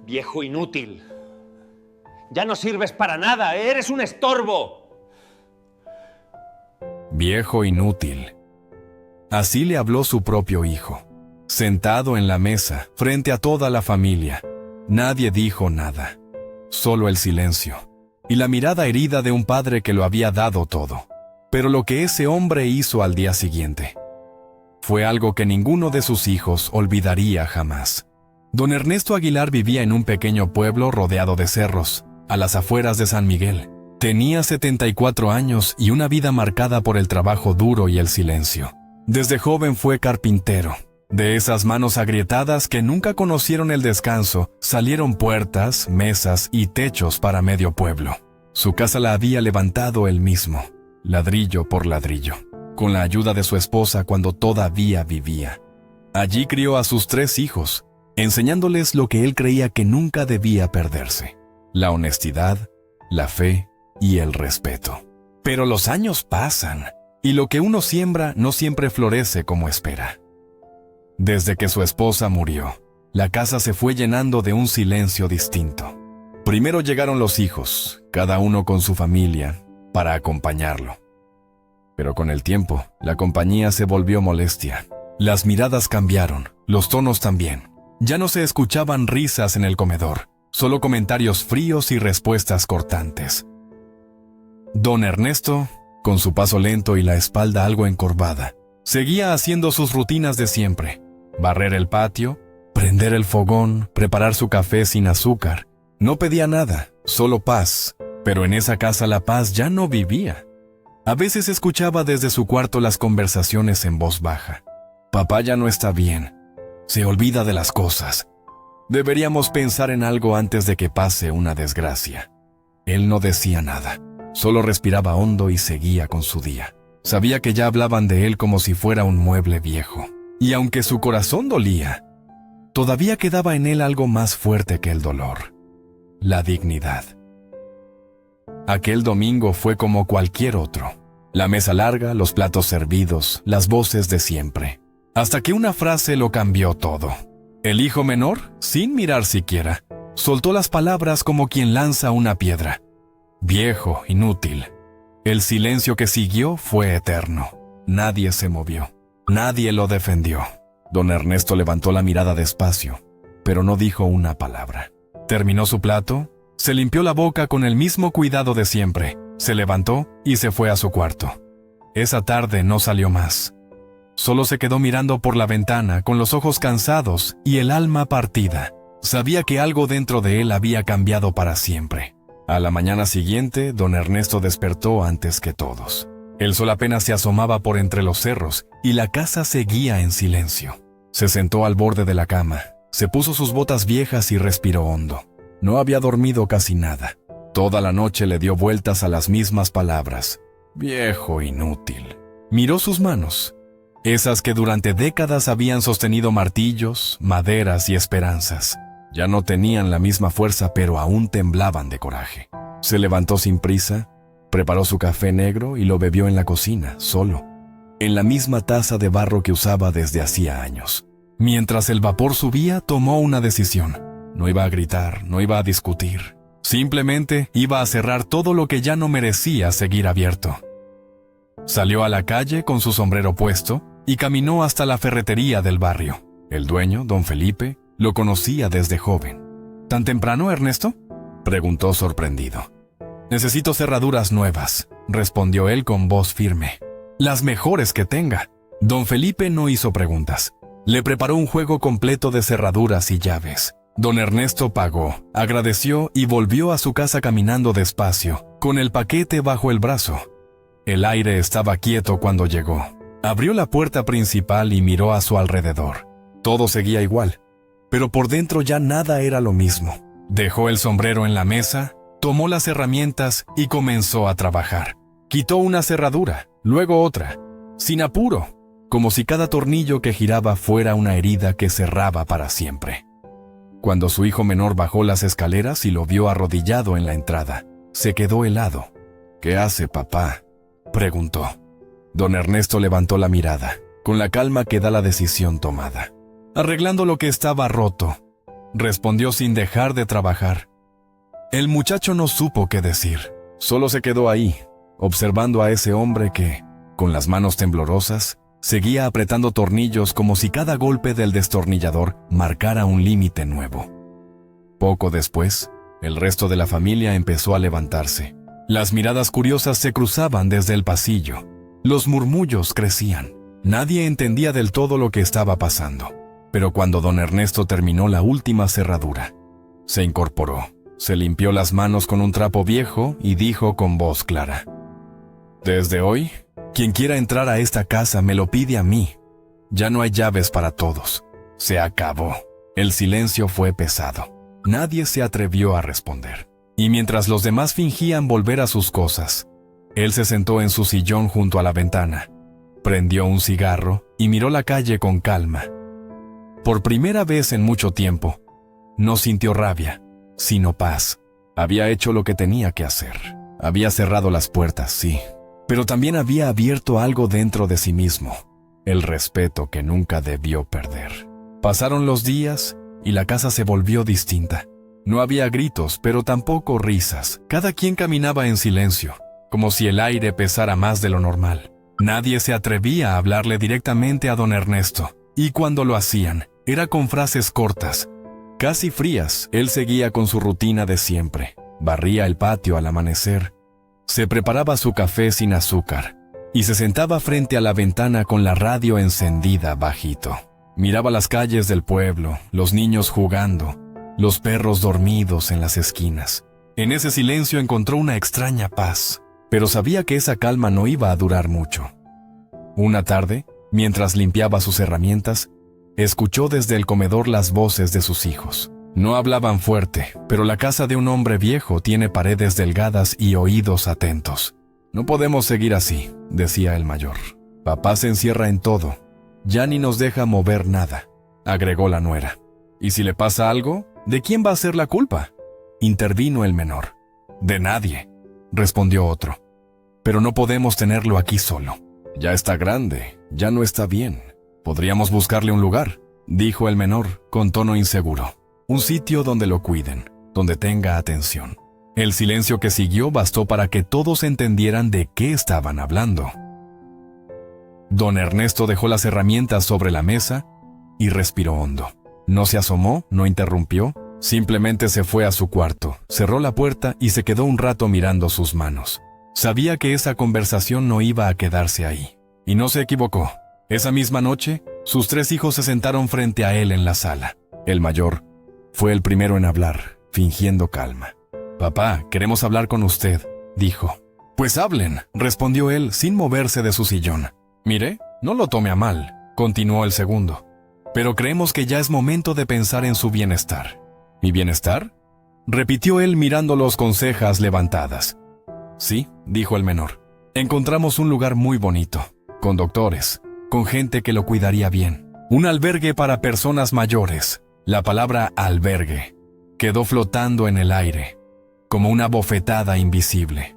Viejo inútil. Ya no sirves para nada, eres un estorbo. Viejo inútil. Así le habló su propio hijo, sentado en la mesa, frente a toda la familia. Nadie dijo nada, solo el silencio, y la mirada herida de un padre que lo había dado todo. Pero lo que ese hombre hizo al día siguiente fue algo que ninguno de sus hijos olvidaría jamás. Don Ernesto Aguilar vivía en un pequeño pueblo rodeado de cerros, a las afueras de San Miguel. Tenía 74 años y una vida marcada por el trabajo duro y el silencio. Desde joven fue carpintero. De esas manos agrietadas que nunca conocieron el descanso, salieron puertas, mesas y techos para medio pueblo. Su casa la había levantado él mismo, ladrillo por ladrillo, con la ayuda de su esposa cuando todavía vivía. Allí crió a sus 3 hijos, enseñándoles lo que él creía que nunca debía perderse: la honestidad, la fe y el respeto. Pero los años pasan, y lo que uno siembra no siempre florece como espera. Desde que su esposa murió, la casa se fue llenando de un silencio distinto. Primero llegaron los hijos, cada uno con su familia, para acompañarlo. Pero con el tiempo, la compañía se volvió molestia. Las miradas cambiaron, los tonos también. Ya no se escuchaban risas en el comedor, solo comentarios fríos y respuestas cortantes. Don Ernesto, con su paso lento y la espalda algo encorvada, seguía haciendo sus rutinas de siempre: barrer el patio, prender el fogón, preparar su café sin azúcar. No pedía nada, solo paz, pero en esa casa la paz ya no vivía. A veces escuchaba desde su cuarto las conversaciones en voz baja. Papá ya no está bien, se olvida de las cosas. Deberíamos pensar en algo antes de que pase una desgracia. Él no decía nada, solo respiraba hondo y seguía con su día. Sabía que ya hablaban de él como si fuera un mueble viejo. Y aunque su corazón dolía, todavía quedaba en él algo más fuerte que el dolor: la dignidad. Aquel domingo fue como cualquier otro. La mesa larga, los platos servidos, las voces de siempre. Hasta que una frase lo cambió todo. El hijo menor, sin mirar siquiera, soltó las palabras como quien lanza una piedra: viejo, inútil. El silencio que siguió fue eterno. Nadie se movió. Nadie lo defendió. Don Ernesto levantó la mirada despacio, pero no dijo una palabra. Terminó su plato, se limpió la boca con el mismo cuidado de siempre, se levantó y se fue a su cuarto. Esa tarde no salió más. Solo se quedó mirando por la ventana con los ojos cansados y el alma partida. Sabía que algo dentro de él había cambiado para siempre. A la mañana siguiente, don Ernesto despertó antes que todos. El sol apenas se asomaba por entre los cerros y la casa seguía en silencio. Se sentó al borde de la cama, se puso sus botas viejas y respiró hondo. No había dormido casi nada. Toda la noche le dio vueltas a las mismas palabras: viejo inútil. Miró sus manos, esas que durante décadas habían sostenido martillos, maderas y esperanzas. Ya no tenían la misma fuerza, pero aún temblaban de coraje. Se levantó sin prisa, preparó su café negro y lo bebió en la cocina, solo, en la misma taza de barro que usaba desde hacía años. Mientras el vapor subía, tomó una decisión. No iba a gritar, no iba a discutir. Simplemente iba a cerrar todo lo que ya no merecía seguir abierto. Salió a la calle con su sombrero puesto y caminó hasta la ferretería del barrio. El dueño, don Felipe, lo conocía desde joven. ¿Tan temprano, Ernesto?, preguntó sorprendido. «Necesito cerraduras nuevas», respondió él con voz firme. «Las mejores que tenga». Don Felipe no hizo preguntas. Le preparó un juego completo de cerraduras y llaves. Don Ernesto pagó, agradeció y volvió a su casa caminando despacio, con el paquete bajo el brazo. El aire estaba quieto cuando llegó. Abrió la puerta principal y miró a su alrededor. Todo seguía igual, pero por dentro ya nada era lo mismo. Dejó el sombrero en la mesa, tomó las herramientas y comenzó a trabajar. Quitó una cerradura, luego otra, sin apuro, como si cada tornillo que giraba fuera una herida que cerraba para siempre. Cuando su hijo menor bajó las escaleras y lo vio arrodillado en la entrada, se quedó helado. «¿Qué hace, papá?», preguntó. Don Ernesto levantó la mirada, con la calma que da la decisión tomada. «Arreglando lo que estaba roto». respondió sin dejar de trabajar. El muchacho no supo qué decir, solo se quedó ahí, observando a ese hombre que, con las manos temblorosas, seguía apretando tornillos como si cada golpe del destornillador marcara un límite nuevo. Poco después, el resto de la familia empezó a levantarse. Las miradas curiosas se cruzaban desde el pasillo. Los murmullos crecían. Nadie entendía del todo lo que estaba pasando. Pero cuando don Ernesto terminó la última cerradura, se incorporó, se limpió las manos con un trapo viejo y dijo con voz clara: «Desde hoy, quien quiera entrar a esta casa me lo pide a mí. Ya no hay llaves para todos. Se acabó». El silencio fue pesado. Nadie se atrevió a responder. Y mientras los demás fingían volver a sus cosas, él se sentó en su sillón junto a la ventana, prendió un cigarro y miró la calle con calma. Por primera vez en mucho tiempo, no sintió rabia, sino paz. Había hecho lo que tenía que hacer. Había cerrado las puertas, sí, pero también había abierto algo dentro de sí mismo, el respeto que nunca debió perder. Pasaron los días y la casa se volvió distinta. No había gritos, pero tampoco risas. Cada quien caminaba en silencio, como si el aire pesara más de lo normal. Nadie se atrevía a hablarle directamente a don Ernesto, y cuando lo hacían, era con frases cortas, casi frías. Él seguía con su rutina de siempre. Barría el patio al amanecer, se preparaba su café sin azúcar, y se sentaba frente a la ventana con la radio encendida bajito. Miraba las calles del pueblo, los niños jugando, los perros dormidos en las esquinas. En ese silencio encontró una extraña paz, pero sabía que esa calma no iba a durar mucho. Una tarde, mientras limpiaba sus herramientas, escuchó desde el comedor las voces de sus hijos. No hablaban fuerte, pero la casa de un hombre viejo tiene paredes delgadas y oídos atentos. «No podemos seguir así», decía el mayor. «Papá se encierra en todo. Ya ni nos deja mover nada», agregó la nuera. «¿Y si le pasa algo? ¿De quién va a ser la culpa?», intervino el menor. «De nadie», respondió otro. «Pero no podemos tenerlo aquí solo. Ya está grande, ya no está bien. Podríamos buscarle un lugar», dijo el menor con tono inseguro. «Un sitio donde lo cuiden, donde tenga atención». El silencio que siguió bastó para que todos entendieran de qué estaban hablando. Don Ernesto dejó las herramientas sobre la mesa y respiró hondo. No se asomó, no interrumpió, simplemente se fue a su cuarto, cerró la puerta y se quedó un rato mirando sus manos. Sabía que esa conversación no iba a quedarse ahí. Y no se equivocó. Esa misma noche, sus 3 hijos se sentaron frente a él en la sala. El mayor fue el primero en hablar, fingiendo calma. «Papá, queremos hablar con usted», dijo. «Pues hablen», respondió él sin moverse de su sillón. «Mire, no lo tome a mal», continuó el segundo. «Pero creemos que ya es momento de pensar en su bienestar». «¿Mi bienestar?», repitió él mirándolos con cejas levantadas. «Sí», dijo el menor. «Encontramos un lugar muy bonito, con doctores, con gente que lo cuidaría bien. Un albergue para personas mayores». La palabra albergue quedó flotando en el aire, como una bofetada invisible.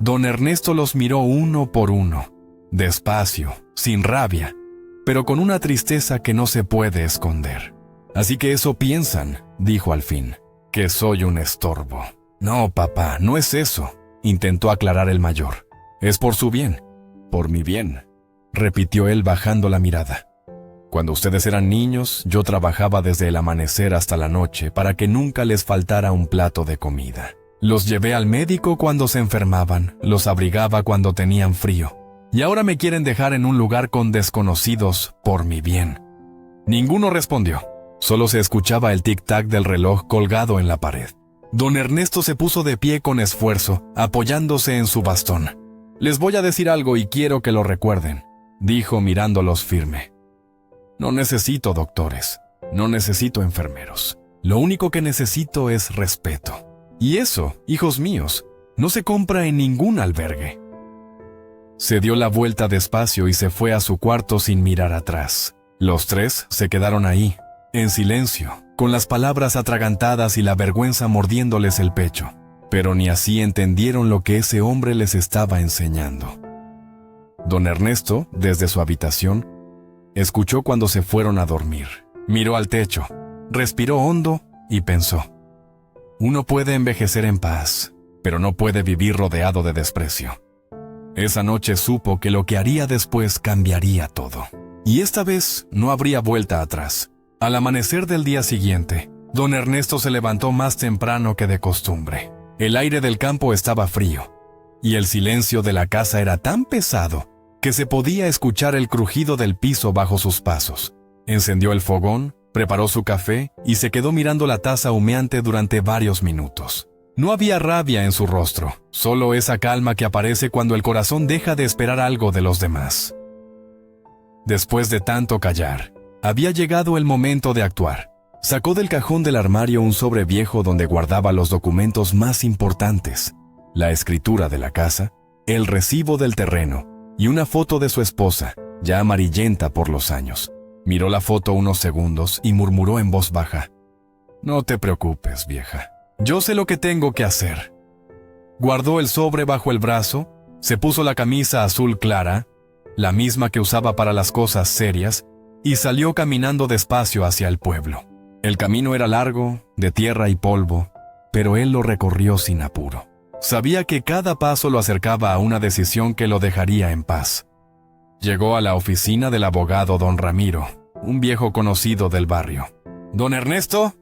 Don Ernesto los miró uno por uno, despacio, sin rabia, pero con una tristeza que no se puede esconder. «Así que eso piensan», dijo al fin, «que soy un estorbo». «No, papá, no es eso», intentó aclarar el mayor. «Es por su bien». «Por mi bien», repitió él bajando la mirada. «Cuando ustedes eran niños, yo trabajaba desde el amanecer hasta la noche para que nunca les faltara un plato de comida. Los llevé al médico cuando se enfermaban, los abrigaba cuando tenían frío. Y ahora me quieren dejar en un lugar con desconocidos por mi bien». Ninguno respondió. Solo se escuchaba el tic-tac del reloj colgado en la pared. Don Ernesto se puso de pie con esfuerzo, apoyándose en su bastón. «Les voy a decir algo y quiero que lo recuerden», dijo mirándolos firme. «No necesito doctores, no necesito enfermeros. Lo único que necesito es respeto. Y eso, hijos míos, no se compra en ningún albergue». Se dio la vuelta despacio y se fue a su cuarto sin mirar atrás. Los 3 se quedaron ahí, en silencio, con las palabras atragantadas y la vergüenza mordiéndoles el pecho. Pero ni así entendieron lo que ese hombre les estaba enseñando. Don Ernesto, desde su habitación, escuchó cuando se fueron a dormir. Miró al techo. respiró hondo y pensó: uno puede envejecer en paz, pero no puede vivir rodeado de desprecio. Esa noche supo que lo que haría después cambiaría todo. Y esta vez no habría vuelta atrás. Al amanecer del día siguiente, don Ernesto se levantó más temprano que de costumbre. El aire del campo estaba frío, y el silencio de la casa era tan pesado que se podía escuchar el crujido del piso bajo sus pasos. Encendió el fogón, preparó su café y se quedó mirando la taza humeante durante varios minutos. No había rabia en su rostro, solo esa calma que aparece cuando el corazón deja de esperar algo de los demás. Después de tanto callar, había llegado el momento de actuar. Sacó del cajón del armario un sobre viejo donde guardaba los documentos más importantes: la escritura de la casa, el recibo del terreno y una foto de su esposa, ya amarillenta por los años. Miró la foto unos segundos y murmuró en voz baja: no te preocupes, vieja. Yo sé lo que tengo que hacer. Guardó el sobre bajo el brazo, se puso la camisa azul clara, la misma que usaba para las cosas serias, y salió caminando despacio hacia el pueblo. El camino era largo, de tierra y polvo, pero él lo recorrió sin apuro. Sabía que cada paso lo acercaba a una decisión que lo dejaría en paz. Llegó a la oficina del abogado don Ramiro, un viejo conocido del barrio. «¿Don Ernesto?»,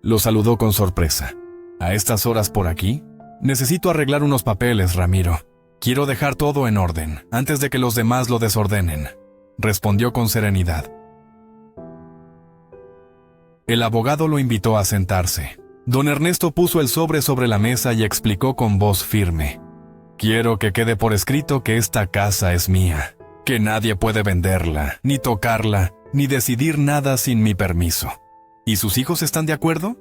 lo saludó con sorpresa. «¿A estas horas por aquí? Necesito arreglar unos papeles, Ramiro. Quiero dejar todo en orden, antes de que los demás lo desordenen», respondió con serenidad. El abogado lo invitó a sentarse. Don Ernesto puso el sobre la mesa y explicó con voz firme: «Quiero que quede por escrito que esta casa es mía, que nadie puede venderla, ni tocarla, ni decidir nada sin mi permiso». «¿Y sus hijos están de acuerdo?»,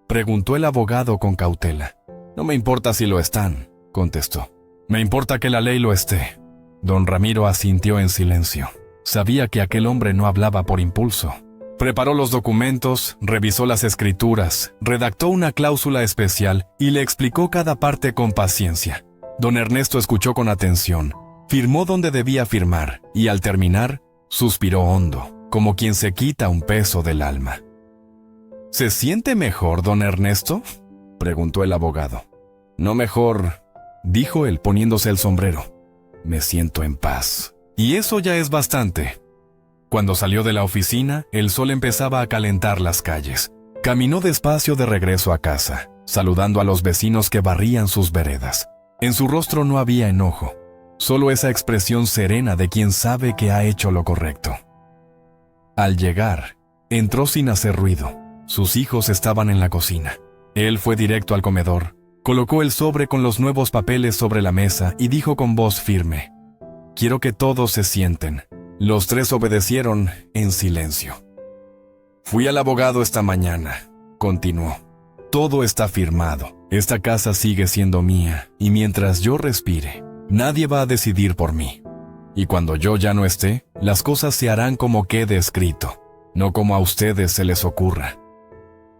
preguntó el abogado con cautela. «No me importa si lo están», contestó. «Me importa que la ley lo esté». Don Ramiro asintió en silencio. Sabía que aquel hombre no hablaba por impulso. Preparó los documentos, revisó las escrituras, redactó una cláusula especial y le explicó cada parte con paciencia. Don Ernesto escuchó con atención, firmó donde debía firmar y al terminar, suspiró hondo, como quien se quita un peso del alma. «¿Se siente mejor, don Ernesto?», preguntó el abogado. «No mejor», dijo él poniéndose el sombrero. «Me siento en paz. Y eso ya es bastante». Cuando salió de la oficina, el sol empezaba a calentar las calles. Caminó despacio de regreso a casa, saludando a los vecinos que barrían sus veredas. En su rostro no había enojo, solo esa expresión serena de quien sabe que ha hecho lo correcto. Al llegar, entró sin hacer ruido. Sus hijos estaban en la cocina. Él fue directo al comedor, colocó el sobre con los nuevos papeles sobre la mesa y dijo con voz firme: «Quiero que todos se sienten». Los tres obedecieron en silencio. «Fui al abogado esta mañana», continuó. «Todo está firmado. Esta casa sigue siendo mía, y mientras yo respire, nadie va a decidir por mí. Y cuando yo ya no esté, las cosas se harán como quede escrito, no como a ustedes se les ocurra».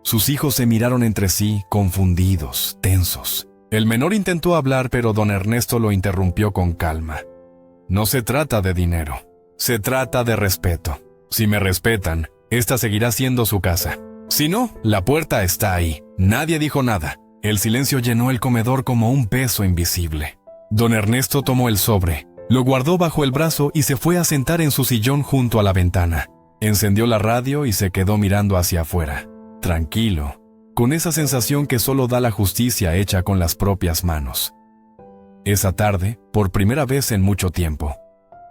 Sus hijos se miraron entre sí, confundidos, tensos. El menor intentó hablar, pero don Ernesto lo interrumpió con calma. «No se trata de dinero. Se trata de respeto. Si me respetan, esta seguirá siendo su casa. Si no, la puerta está ahí». Nadie dijo nada. El silencio llenó el comedor como un peso invisible. Don Ernesto tomó el sobre, lo guardó bajo el brazo y se fue a sentar en su sillón junto a la ventana. Encendió la radio y se quedó mirando hacia afuera, tranquilo, con esa sensación que solo da la justicia hecha con las propias manos. Esa tarde, por primera vez en mucho tiempo,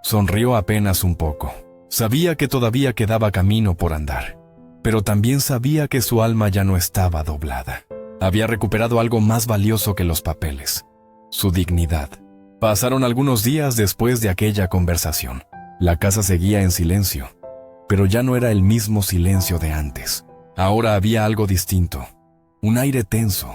sonrió apenas un poco. Sabía que todavía quedaba camino por andar, pero también sabía que su alma ya no estaba doblada. Había recuperado algo más valioso que los papeles: su dignidad. Pasaron algunos días después de aquella conversación. La casa seguía en silencio, pero ya no era el mismo silencio de antes. Ahora había algo distinto, un aire tenso,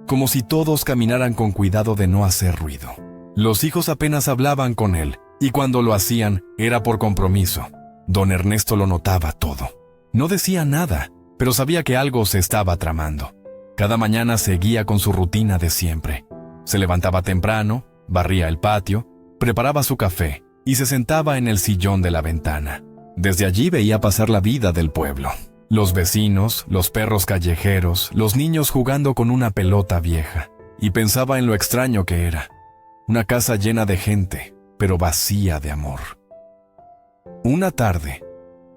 como si todos caminaran con cuidado de no hacer ruido. Los hijos apenas hablaban con él, y cuando lo hacían, era por compromiso. Don Ernesto lo notaba todo. No decía nada, pero sabía que algo se estaba tramando. Cada mañana seguía con su rutina de siempre. Se levantaba temprano, barría el patio, preparaba su café y se sentaba en el sillón de la ventana. Desde allí veía pasar la vida del pueblo. Los vecinos, los perros callejeros, los niños jugando con una pelota vieja. Y pensaba en lo extraño que era. Una casa llena de gente, pero vacía de amor. Una tarde,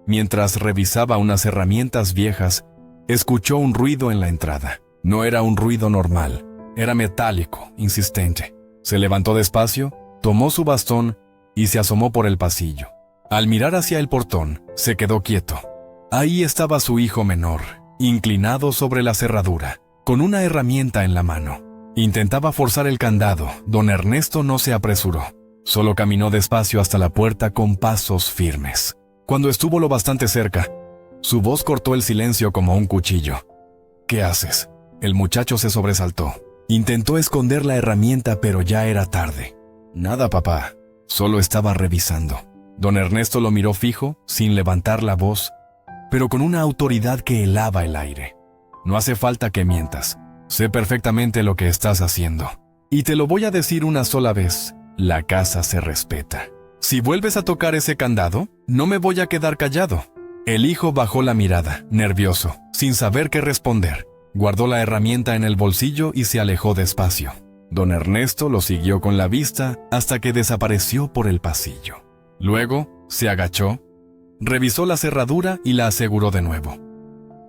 mientras revisaba unas herramientas viejas, escuchó un ruido en la entrada. No era un ruido normal, era metálico, insistente. Se levantó despacio, tomó su bastón y se asomó por el pasillo. Al mirar hacia el portón, se quedó quieto. Ahí estaba su hijo menor, inclinado sobre la cerradura, con una herramienta en la mano. Intentaba forzar el candado. Don Ernesto no se apresuró. Solo caminó despacio hasta la puerta con pasos firmes. Cuando estuvo lo bastante cerca, su voz cortó el silencio como un cuchillo. ¿Qué haces? El muchacho se sobresaltó. Intentó esconder la herramienta, pero ya era tarde. Nada, papá. Solo estaba revisando. Don Ernesto lo miró fijo, sin levantar la voz, pero con una autoridad que helaba el aire. No hace falta que mientas. Sé perfectamente lo que estás haciendo. Y te lo voy a decir una sola vez. La casa se respeta. Si vuelves a tocar ese candado, no me voy a quedar callado. El hijo bajó la mirada, nervioso, sin saber qué responder. Guardó la herramienta en el bolsillo y se alejó despacio. Don Ernesto lo siguió con la vista hasta que desapareció por el pasillo. Luego, se agachó, revisó la cerradura y la aseguró de nuevo.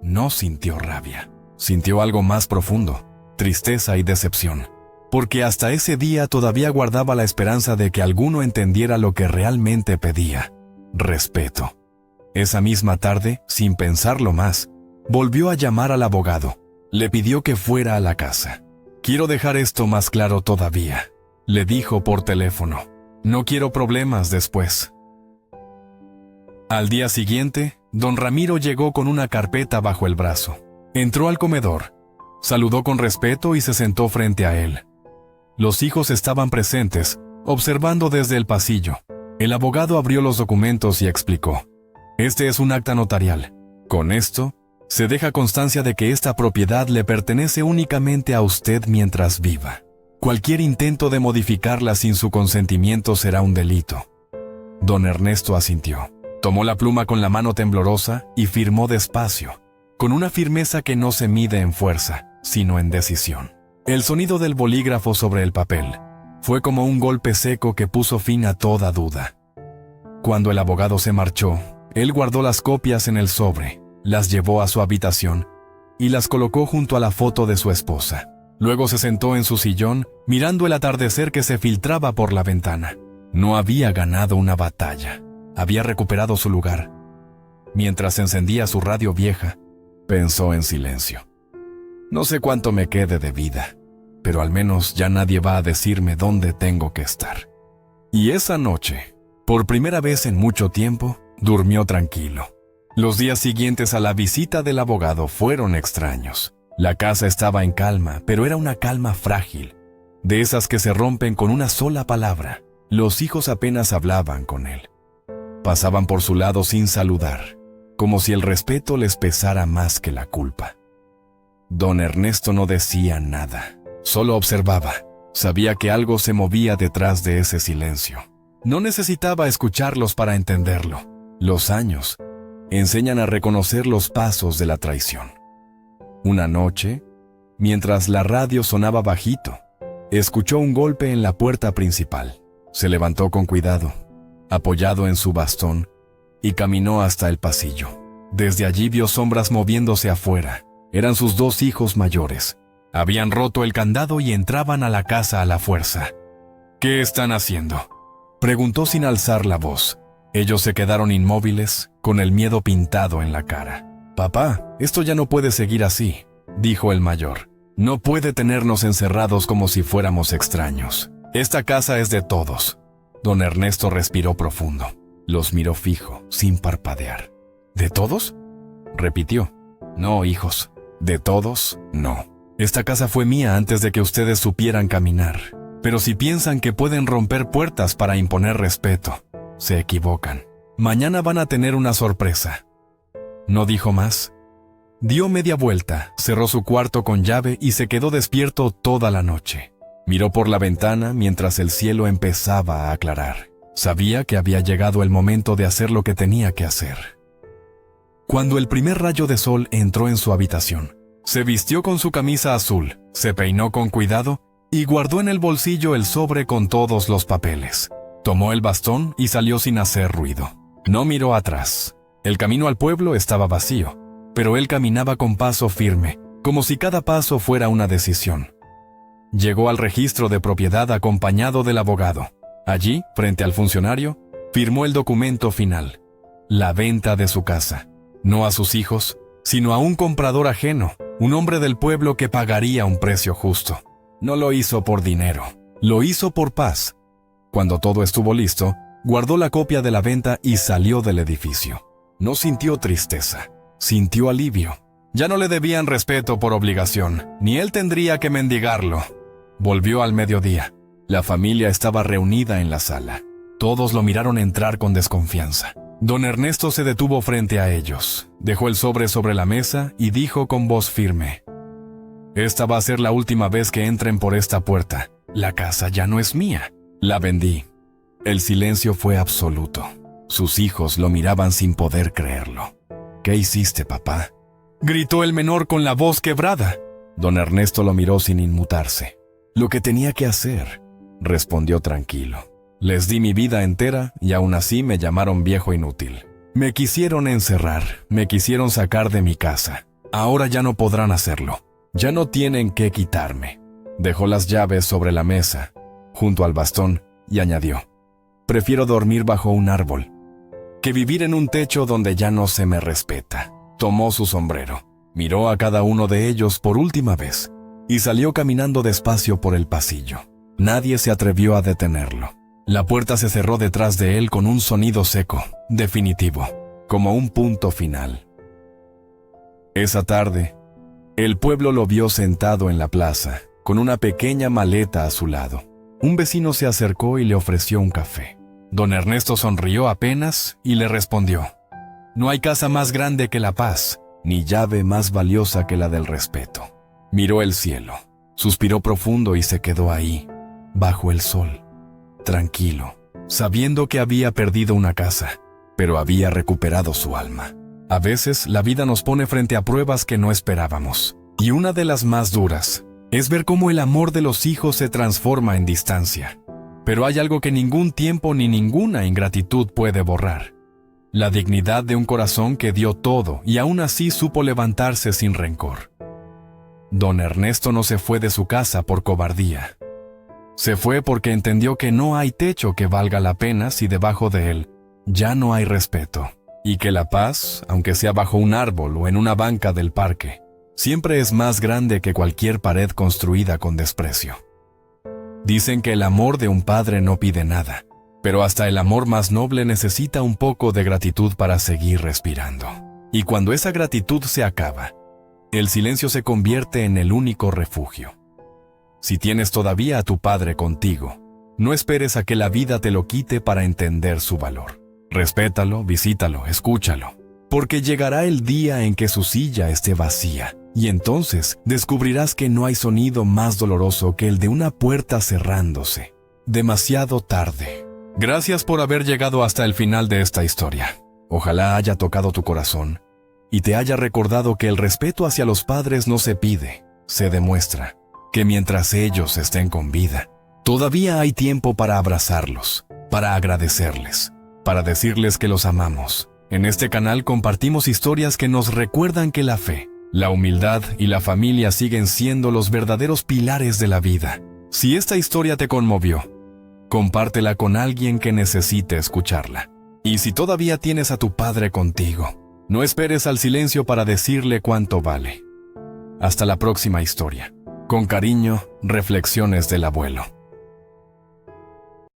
No sintió rabia. Sintió algo más profundo, tristeza y decepción. Porque hasta ese día todavía guardaba la esperanza de que alguno entendiera lo que realmente pedía: respeto. Esa misma tarde, sin pensarlo más, volvió a llamar al abogado. Le pidió que fuera a la casa. «Quiero dejar esto más claro todavía», le dijo por teléfono. «No quiero problemas después». Al día siguiente, don Ramiro llegó con una carpeta bajo el brazo. Entró al comedor, saludó con respeto y se sentó frente a él. Los hijos estaban presentes, observando desde el pasillo. El abogado abrió los documentos y explicó: «Este es un acta notarial. Con esto, se deja constancia de que esta propiedad le pertenece únicamente a usted mientras viva. Cualquier intento de modificarla sin su consentimiento será un delito». Don Ernesto asintió. Tomó la pluma con la mano temblorosa y firmó despacio, con una firmeza que no se mide en fuerza, sino en decisión. El sonido del bolígrafo sobre el papel fue como un golpe seco que puso fin a toda duda. Cuando el abogado se marchó, él guardó las copias en el sobre, las llevó a su habitación y las colocó junto a la foto de su esposa. Luego se sentó en su sillón, mirando el atardecer que se filtraba por la ventana. No había ganado una batalla, había recuperado su lugar. Mientras encendía su radio vieja, pensó en silencio. No sé cuánto me quede de vida, pero al menos ya nadie va a decirme dónde tengo que estar. Y esa noche, por primera vez en mucho tiempo, durmió tranquilo. Los días siguientes a la visita del abogado fueron extraños. La casa estaba en calma, pero era una calma frágil, de esas que se rompen con una sola palabra. Los hijos apenas hablaban con él. Pasaban por su lado sin saludar, como si el respeto les pesara más que la culpa. Don Ernesto no decía nada, solo observaba. Sabía que algo se movía detrás de ese silencio. No necesitaba escucharlos para entenderlo. Los años enseñan a reconocer los pasos de la traición. Una noche, mientras la radio sonaba bajito, escuchó un golpe en la puerta principal. Se levantó con cuidado, apoyado en su bastón, y caminó hasta el pasillo. Desde allí vio sombras moviéndose afuera. Eran sus dos hijos mayores. Habían roto el candado y entraban a la casa a la fuerza. «¿Qué están haciendo?», preguntó sin alzar la voz. Ellos se quedaron inmóviles, con el miedo pintado en la cara. «Papá, esto ya no puede seguir así», dijo el mayor. «No puede tenernos encerrados como si fuéramos extraños. Esta casa es de todos». Don Ernesto respiró profundo. Los miró fijo, sin parpadear. «¿De todos?», repitió. «No, hijos. De todos, no. Esta casa fue mía antes de que ustedes supieran caminar. Pero si piensan que pueden romper puertas para imponer respeto, se equivocan. Mañana van a tener una sorpresa». No dijo más. Dio media vuelta, cerró su cuarto con llave y se quedó despierto toda la noche. Miró por la ventana mientras el cielo empezaba a aclarar. Sabía que había llegado el momento de hacer lo que tenía que hacer. Cuando el primer rayo de sol entró en su habitación, se vistió con su camisa azul, se peinó con cuidado y guardó en el bolsillo el sobre con todos los papeles. Tomó el bastón y salió sin hacer ruido. No miró atrás. El camino al pueblo estaba vacío, pero él caminaba con paso firme, como si cada paso fuera una decisión. Llegó al registro de propiedad acompañado del abogado. Allí, frente al funcionario, firmó el documento final: la venta de su casa. No a sus hijos, sino a un comprador ajeno, un hombre del pueblo que pagaría un precio justo. No lo hizo por dinero, lo hizo por paz. Cuando todo estuvo listo, guardó la copia de la venta y salió del edificio. No sintió tristeza, sintió alivio. Ya no le debían respeto por obligación, ni él tendría que mendigarlo. Volvió al mediodía. La familia estaba reunida en la sala. Todos lo miraron entrar con desconfianza. Don Ernesto se detuvo frente a ellos, dejó el sobre la mesa y dijo con voz firme: «Esta va a ser la última vez que entren por esta puerta. La casa ya no es mía. La vendí». El silencio fue absoluto. Sus hijos lo miraban sin poder creerlo. «¿Qué hiciste, papá?», gritó el menor con la voz quebrada. Don Ernesto lo miró sin inmutarse. «Lo que tenía que hacer», respondió tranquilo. «Les di mi vida entera y aún así me llamaron viejo inútil. Me quisieron encerrar, me quisieron sacar de mi casa. Ahora ya no podrán hacerlo. Ya no tienen que quitarme». Dejó las llaves sobre la mesa, junto al bastón, y añadió: «Prefiero dormir bajo un árbol que vivir en un techo donde ya no se me respeta». Tomó su sombrero, miró a cada uno de ellos por última vez y salió caminando despacio por el pasillo. Nadie se atrevió a detenerlo. La puerta se cerró detrás de él con un sonido seco, definitivo, como un punto final. Esa tarde, el pueblo lo vio sentado en la plaza, con una pequeña maleta a su lado. Un vecino se acercó y le ofreció un café. Don Ernesto sonrió apenas y le respondió: «No hay casa más grande que la paz, ni llave más valiosa que la del respeto». Miró el cielo, suspiró profundo y se quedó ahí, bajo el sol, tranquilo, sabiendo que había perdido una casa, pero había recuperado su alma. A veces la vida nos pone frente a pruebas que no esperábamos, y una de las más duras es ver cómo el amor de los hijos se transforma en distancia. Pero hay algo que ningún tiempo ni ninguna ingratitud puede borrar: la dignidad de un corazón que dio todo y aún así supo levantarse sin rencor. Don Ernesto no se fue de su casa por cobardía. Se fue porque entendió que no hay techo que valga la pena si debajo de él ya no hay respeto, y que la paz, aunque sea bajo un árbol o en una banca del parque, siempre es más grande que cualquier pared construida con desprecio. Dicen que el amor de un padre no pide nada, pero hasta el amor más noble necesita un poco de gratitud para seguir respirando. Y cuando esa gratitud se acaba, el silencio se convierte en el único refugio. Si tienes todavía a tu padre contigo, no esperes a que la vida te lo quite para entender su valor. Respétalo, visítalo, escúchalo, porque llegará el día en que su silla esté vacía, y entonces descubrirás que no hay sonido más doloroso que el de una puerta cerrándose, demasiado tarde. Gracias por haber llegado hasta el final de esta historia. Ojalá haya tocado tu corazón y te haya recordado que el respeto hacia los padres no se pide, se demuestra. Que mientras ellos estén con vida, todavía hay tiempo para abrazarlos, para agradecerles, para decirles que los amamos. En este canal compartimos historias que nos recuerdan que la fe, la humildad y la familia siguen siendo los verdaderos pilares de la vida. Si esta historia te conmovió, compártela con alguien que necesite escucharla. Y si todavía tienes a tu padre contigo, no esperes al silencio para decirle cuánto vale. Hasta la próxima historia. Con cariño, Reflexiones del Abuelo.